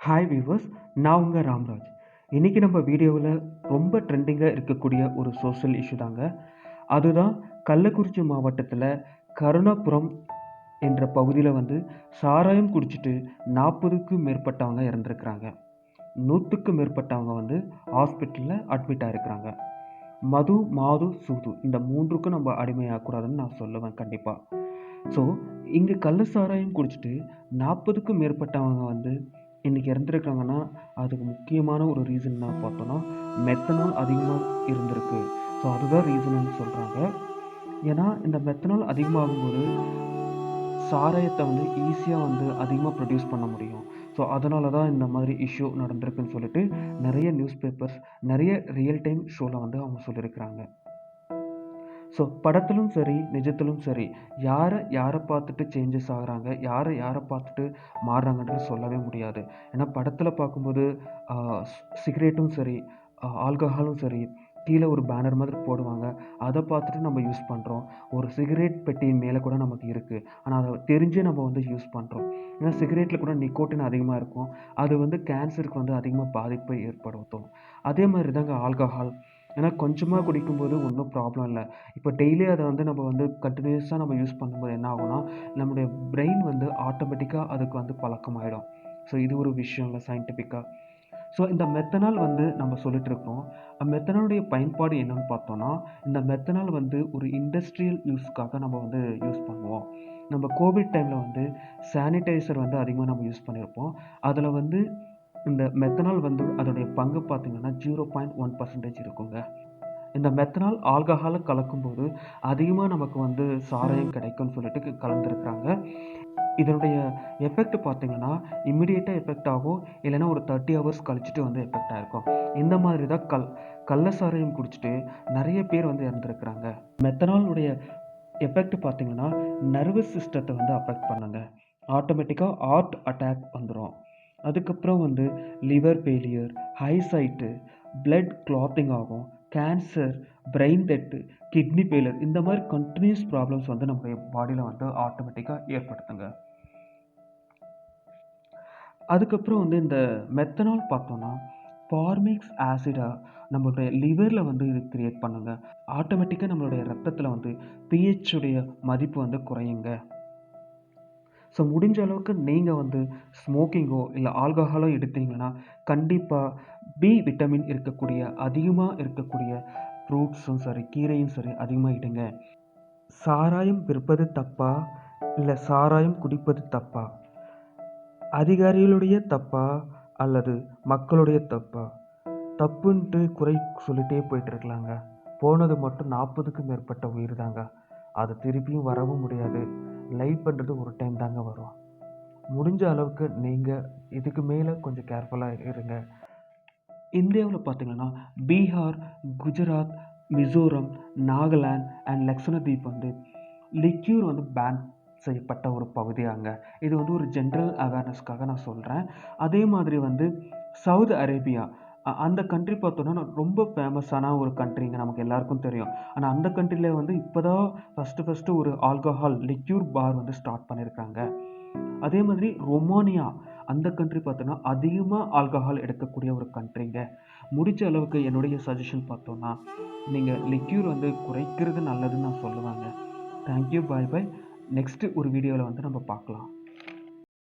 Hi viewers, நான் உங்கள் ராம்ராஜ். இன்றைக்கி நம்ம வீடியோவில் ரொம்ப ட்ரெண்டிங்காக இருக்கக்கூடிய ஒரு சோஷியல் இஷ்யூ தாங்க. அதுதான் கள்ளக்குறிச்சி மாவட்டத்தில் கருணாபுரம் என்ற பகுதியில் சாராயம் குடிச்சிட்டு 40க்கும் மேற்பட்டவங்க இறந்துருக்கிறாங்க. 100க்கும் மேற்பட்டவங்க ஹாஸ்பிட்டலில் அட்மிட் ஆகிருக்கிறாங்க. மது, மாது, சூது இந்த 3க்கும் நம்ம அடிமையாகக்கூடாதுன்னு நான் சொல்லுவேன் கண்டிப்பாக. ஸோ இங்கே கள்ள சாராயம் குடிச்சிட்டு 40க்கும் மேற்பட்டவங்க இன்றைக்கி இறந்துருக்காங்கன்னா அதுக்கு முக்கியமான ஒரு ரீசன் என்ன பார்த்தோன்னா மெத்தனால் அதிகமாக இருந்திருக்கு. ஸோ அதுதான் ரீசன்னு சொல்கிறாங்க. ஏன்னா இந்த மெத்தனால் அதிகமாகும்போது சாராயத்தை ஈஸியாக அதிகமாக ப்ரொடியூஸ் பண்ண முடியும். ஸோ அதனால தான் இந்த மாதிரி இஷ்யூ நடந்திருக்குன்னு சொல்லிட்டு நிறைய நியூஸ் பேப்பர்ஸ், நிறைய ரியல் டைம் ஷோவில் அவங்க சொல்லியிருக்கிறாங்க. ஸோ படத்திலும் சரி, நிஜத்திலும் சரி, யாரை பார்த்துட்டு சேஞ்சஸ் ஆகுறாங்க, யாரை பார்த்துட்டு மாறுறாங்கன்றது சொல்லவே முடியாது. ஏன்னா படத்தில் பார்க்கும்போது சிகரெட்டும் சரி, ஆல்கஹாலும் சரி, கீழே ஒரு பேனர் மாதிரி போடுவாங்க. அதை பார்த்துட்டு நம்ம யூஸ் பண்ணுறோம். ஒரு சிகரெட் பெட்டியின் மேலே கூட நமக்கு இருக்குது. ஆனால் அதை தெரிஞ்சே நம்ம யூஸ் பண்ணுறோம். ஏன்னா சிகரெட்டில் கூட நிக்கோட்டின் அதிகமாக இருக்கும். அது கேன்சருக்கு அதிகமாக பாதிப்பை ஏற்படுத்தும். அதே மாதிரி தாங்க ஆல்கஹால். ஏன்னா கொஞ்சமாக குடிக்கும்போது ஒன்றும் ப்ராப்ளம் இல்லை. இப்போ டெய்லி அதை நம்ம கண்டினியூஸாக நம்ம யூஸ் பண்ணும்போது என்ன ஆகும்னா, நம்முடைய பிரெயின் ஆட்டோமேட்டிக்காக அதுக்கு பழக்கமாயிடும். ஸோ இது ஒரு விஷயம் இல்லை சயின்டிஃபிக்காக. ஸோ இந்த மெத்தனால் நம்ம சொல்லிட்டு இருக்கோம். மெத்தனாலுடைய பயன்பாடு என்னன்னு பார்த்தோன்னா, இந்த மெத்தனால் ஒரு இண்டஸ்ட்ரியல் யூஸ்க்காக நம்ம யூஸ் பண்ணுவோம். நம்ம கோவிட் டைமில் சானிடைசர் அதிகமாக நம்ம யூஸ் பண்ணியிருப்போம். அதில் இந்த மெத்தனால் அதோடைய பங்கு பார்த்திங்கன்னா 0.1% இருக்குங்க. இந்த மெத்தனால் ஆல்கஹாலை கலக்கும்போது அதிகமாக நமக்கு சாராயம் கிடைக்கும்னு சொல்லிட்டு கலந்துருக்குறாங்க. இதனுடைய எஃபெக்ட் பார்த்திங்கன்னா இம்மிடியேட்டாக எஃபெக்ட் ஆகும், இல்லைன்னா ஒரு 30 ஹவர்ஸ் கழிச்சிட்டு எஃபெக்ட் ஆகிருக்கும். இந்த மாதிரி தான் கள்ள சாராயம் குடிச்சிட்டு நிறைய பேர் இறந்துருக்குறாங்க. மெத்தனாலுடைய எஃபெக்ட் பார்த்திங்கன்னா நர்வஸ் சிஸ்டத்தை அஃபெக்ட் பண்ணுங்க. ஆட்டோமேட்டிக்காக ஹார்ட் அட்டாக் வந்துடும். அதுக்கப்புறம் லிவர் ஃபெயிலியர், ஹைசைட்டு, பிளட் கிளாத்திங் ஆகும், cancer, brain death, kidney failure, இந்த மாதிரி கண்டினியூஸ் ப்ராப்ளம்ஸ் நம்மளுடைய பாடியில் ஆட்டோமேட்டிக்காக ஏற்படுத்துங்க. அதுக்கப்புறம் இந்த மெத்தனால் பார்த்தோன்னா ஃபார்மிக் ஆசிடாக நம்மளுடைய லிவரில் இது கிரியேட் பண்ணுங்க. ஆட்டோமேட்டிக்காக நம்மளுடைய ரத்தத்தில் pH உடைய மதிப்பு குறையுங்க. ஸோ முடிஞ்ச அளவுக்கு நீங்கள் ஸ்மோக்கிங்கோ இல்லை ஆல்கஹாலோ எடுத்தீங்கன்னா கண்டிப்பாக பி விட்டமின் அதிகமாக இருக்கக்கூடிய ஃப்ரூட்ஸும் சரி, கீரையும் சரி அதிகமாக எடுங்க. சாராயம் விற்பது தப்பா இல்லை சாராயம் குடிப்பது தப்பா? அதிகாரிகளுடைய தப்பா அல்லது மக்களுடைய தப்பா? தப்புன்ட்டு குறை சொல்லிகிட்டே போயிட்டுருக்கலாங்க. போனது மட்டும் 40க்கும் மேற்பட்ட உயிர் தாங்க. அது திருப்பியும் வரவும் முடியாது. லைவ் பண்ணுறது ஒரு டைம் தாங்க வரும். முடிஞ்ச அளவுக்கு நீங்கள் இதுக்கு மேலே கொஞ்சம் கேர்ஃபுல்லாக இருங்க. இந்தியாவில் பார்த்திங்கன்னா Bihar, Gujarat, Mizoram, Nagaland and Lakshadweep liquor ban செய்யப்பட்ட ஒரு பகுதியாங்க. இது ஒரு ஜென்ரல் அவேர்னஸ்க்காக நான் சொல்கிறேன். அதே மாதிரி சவுதி அரேபியா, அந்த கண்ட்ரி பார்த்தோன்னா ரொம்ப ஃபேமஸான ஒரு கண்ட்ரிங்க, நமக்கு எல்லாருக்கும் தெரியும். ஆனால் அந்த கண்ட்ரியில் இப்போ தான் ஃபஸ்ட்டு ஒரு ஆல்கஹால் லிக்யூர் பார் ஸ்டார்ட் பண்ணியிருக்காங்க. அதே மாதிரி ரொமானியா, அந்த கண்ட்ரி பார்த்தோன்னா அதிகமாக ஆல்கஹால் எடுக்கக்கூடிய ஒரு கண்ட்ரிங்க. முடிஞ்ச அளவுக்கு என்னுடைய சஜஷன் பார்த்தோன்னா நீங்கள் லிக்யூர் குறைக்கிறது நல்லதுன்னு நான் சொல்லுவாங்க. தேங்க்யூ, பாய் பாய். நெக்ஸ்ட்டு ஒரு வீடியோவில் நம்ம பார்க்கலாம்.